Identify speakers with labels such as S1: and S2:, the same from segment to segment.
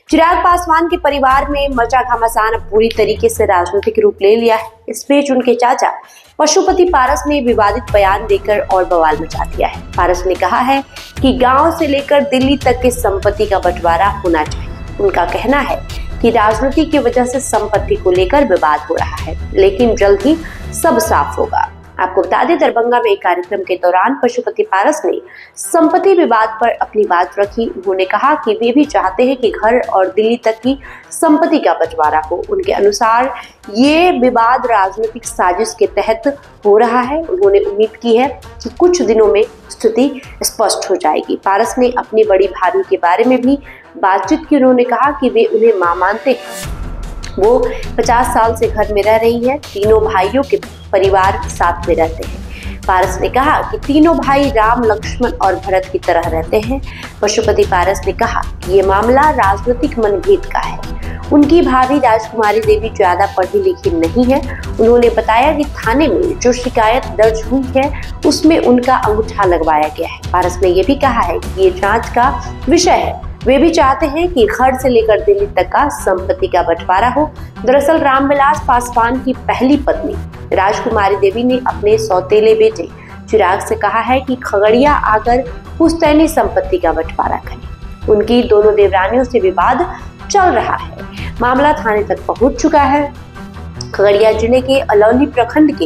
S1: चिराग पासवान के परिवार में मचा घमासान अब पूरी तरीके से राजनीतिक रूप ले लिया है। इस बीच उनके चाचा पशुपति पारस ने विवादित बयान देकर और बवाल मचा दिया है। पारस ने कहा है कि गांव से लेकर दिल्ली तक की संपत्ति का बंटवारा होना चाहिए। उनका कहना है कि राजनीति की वजह से संपत्ति को लेकर विवाद हो रहा है, लेकिन जल्द ही सब साफ होगा। आपको बता दें, दरभंगा में एक कार्यक्रम के दौरान पशुपति पारस ने संपत्ति विवाद पर अपनी बात रखी। उन्होंने कहा कि वे भी चाहते हैं कि घर और दिल्ली तक की संपत्ति का बंटवारा हो। उनके अनुसार ये विवाद राजनीतिक साजिश के तहत हो रहा है। उन्होंने उम्मीद की है कि कुछ दिनों में स्थिति स्पष्ट हो जाएगी। पारस ने अपनी बड़ी भाभी के बारे में भी बातचीत की। उन्होंने कहा कि वे उन्हें मां मानते हैं। वो 50 साल से घर में रह रही हैं। तीनों भाइयों के परिवार साथ में रहते हैं। पारस ने कहा कि तीनों भाई राम, लक्ष्मण और भरत की तरह रहते हैं। पशुपति पारस ने कहा कि ये मामला राजनीतिक मनभेद का है। उनकी भाभी राजकुमारी देवी ज्यादा पढ़ी लिखी नहीं है। उन्होंने बताया कि थाने में जो शिकायत दर्ज हुई है उसमें उनका अंगूठा लगवाया गया है। पारस ने यह भी कहा है कि ये जांच का विषय है। वे भी चाहते हैं कि घर से लेकर दिल्ली तक का संपत्ति का बंटवारा हो। दरअसल रामविलास पासवान की पहली पत्नी राजकुमारी देवी ने अपने सौतेले बेटे चिराग से कहा है कि खगड़िया आकर पुश्तैनी संपत्ति का बंटवारा करें। उनकी दोनों देवरानियों से विवाद चल रहा है। मामला थाने तक पहुंच चुका है। खगड़िया जिले के अलौली प्रखंड के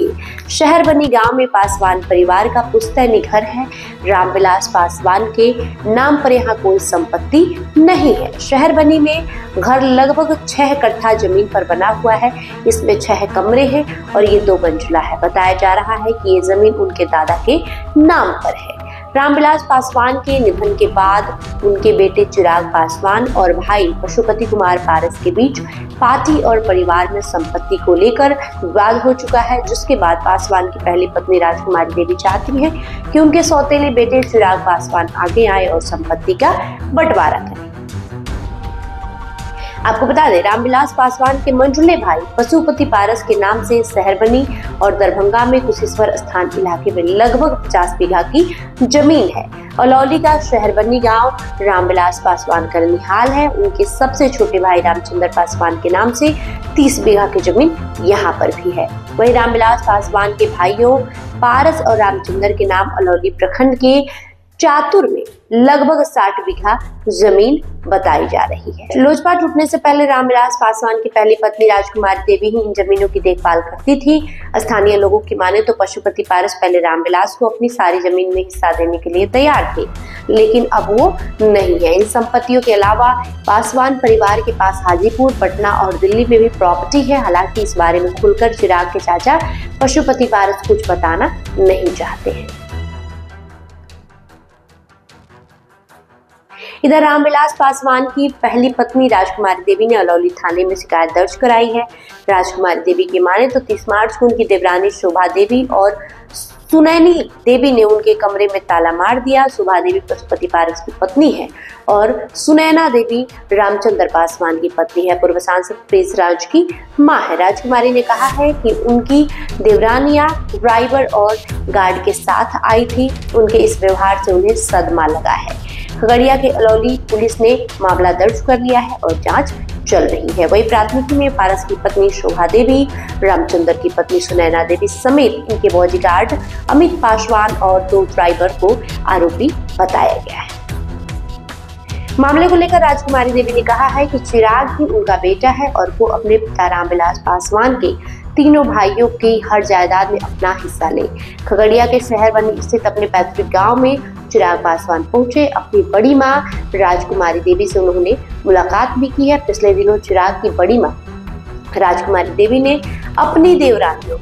S1: शहरबनी गांव में पासवान परिवार का पुश्तैनी घर है। रामविलास पासवान के नाम पर यहाँ कोई संपत्ति नहीं है। शहरबनी में घर लगभग 6 कट्ठा जमीन पर बना हुआ है। इसमें 6 कमरे हैं और ये 2 मंजिला है। बताया जा रहा है कि ये जमीन उनके दादा के नाम पर है। रामविलास पासवान के निधन के बाद उनके बेटे चिराग पासवान और भाई पशुपति कुमार पारस के बीच पार्टी और परिवार में संपत्ति को लेकर विवाद हो चुका है, जिसके बाद पासवान की पहली पत्नी राजकुमारी देवी चाहती हैं कि उनके सौतेले बेटे चिराग पासवान आगे आए और संपत्ति का बंटवारा करें। आपको बता दें, रामविलास पासवान के मंझले भाई पशुपति पारस के नाम से शहरबनी और दरभंगा में कुशेश्वर स्थान इलाके में लगभग 50 बीघा की जमीन है। अलौली का शहरबनी गांव रामविलास पासवान का निहाल है। उनके सबसे छोटे भाई रामचंद्र पासवान के नाम से 30 बीघा की जमीन यहाँ पर भी है। वहीं रामविलास पासवान के भाइयों पारस और रामचंद्र के नाम अलौली प्रखंड के चातुर में लगभग 60 बीघा जमीन बताई जा रही है। लोजपा टूटने से पहले रामविलास पासवान की पहली पत्नी राजकुमारी देवी ही इन जमीनों की देखभाल करती थी। स्थानीय लोगों की माने तो पशुपति पारस पहले रामविलास को अपनी सारी जमीन में हिस्सा देने के लिए तैयार थे, लेकिन अब वो नहीं है। इन संपत्तियों के अलावा पासवान परिवार के पास हाजीपुर, पटना और दिल्ली में भी प्रॉपर्टी है। हालांकि इस बारे में खुलकर चिराग के चाचा पशुपति पारस कुछ बताना नहीं चाहते हैं। इधर रामविलास पासवान की पहली पत्नी राजकुमारी देवी ने अलौली थाने में शिकायत दर्ज कराई है। राजकुमारी देवी की माने तो 30 मार्च को उनकी देवरानी शोभा देवी और सुनैनी देवी ने उनके कमरे में ताला मार दिया। शोभा देवी पशुपति पारस की पत्नी है और सुनैना देवी रामचंद्र पासवान की पत्नी है। पूर्व सांसद प्रेसराज की मां है। राजकुमारी ने कहा है कि उनकी देवरानियां ड्राइवर और गार्ड के साथ आई थी। उनके इस व्यवहार से उन्हें सदमा लगा है। खगड़िया के अलौली पुलिस ने मामला दर्ज कर लिया है और जांच चल रही है। वही प्राथमिकी में पारस की पत्नी शोभा देवी, रामचंद्र की पत्नी सुनैना देवी समेत इनके बॉडीगार्ड अमित पासवान और 2 ड्राइवर को आरोपी बताया गया है। मामले को लेकर राजकुमारी देवी ने कहा है कि चिराग ही उनका बेटा है और वो अपने पिता रामविलास पासवान के तीनों भाइयों की हर जायदाद में अपना हिस्सा ले। खगड़िया के शहरबनी स्थित अपने पैतृक गांव में चिराग पासवान पहुंचे। अपनी बड़ी मां राजकुमारी देवी से उन्होंने मुलाकात भी की है। पिछले दिनों चिराग की बड़ी मां राजकुमारी देवी ने अपनी देवरानियों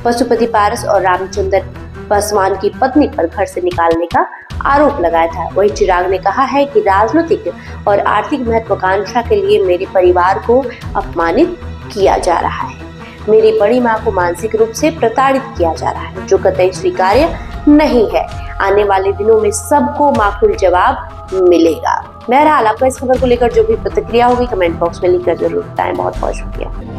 S1: पशुपति पारस और रामचंद्र पासवान की पत्नी पर घर से निकालने का आरोप लगाया था। वही चिराग ने कहा है कि राजनीतिक और आर्थिक महत्वाकांक्षा के लिए मेरे परिवार को अपमानित किया जा रहा है। मेरी बड़ी मां को मानसिक रूप से प्रताड़ित किया जा रहा है, जो कतई स्वीकार्य नहीं है। आने वाले दिनों में सबको माकूल जवाब मिलेगा। बहरहाल आपका इस खबर को लेकर जो भी प्रतिक्रिया होगी कमेंट बॉक्स में लिखकर जरूर बताएं। बहुत बहुत शुक्रिया।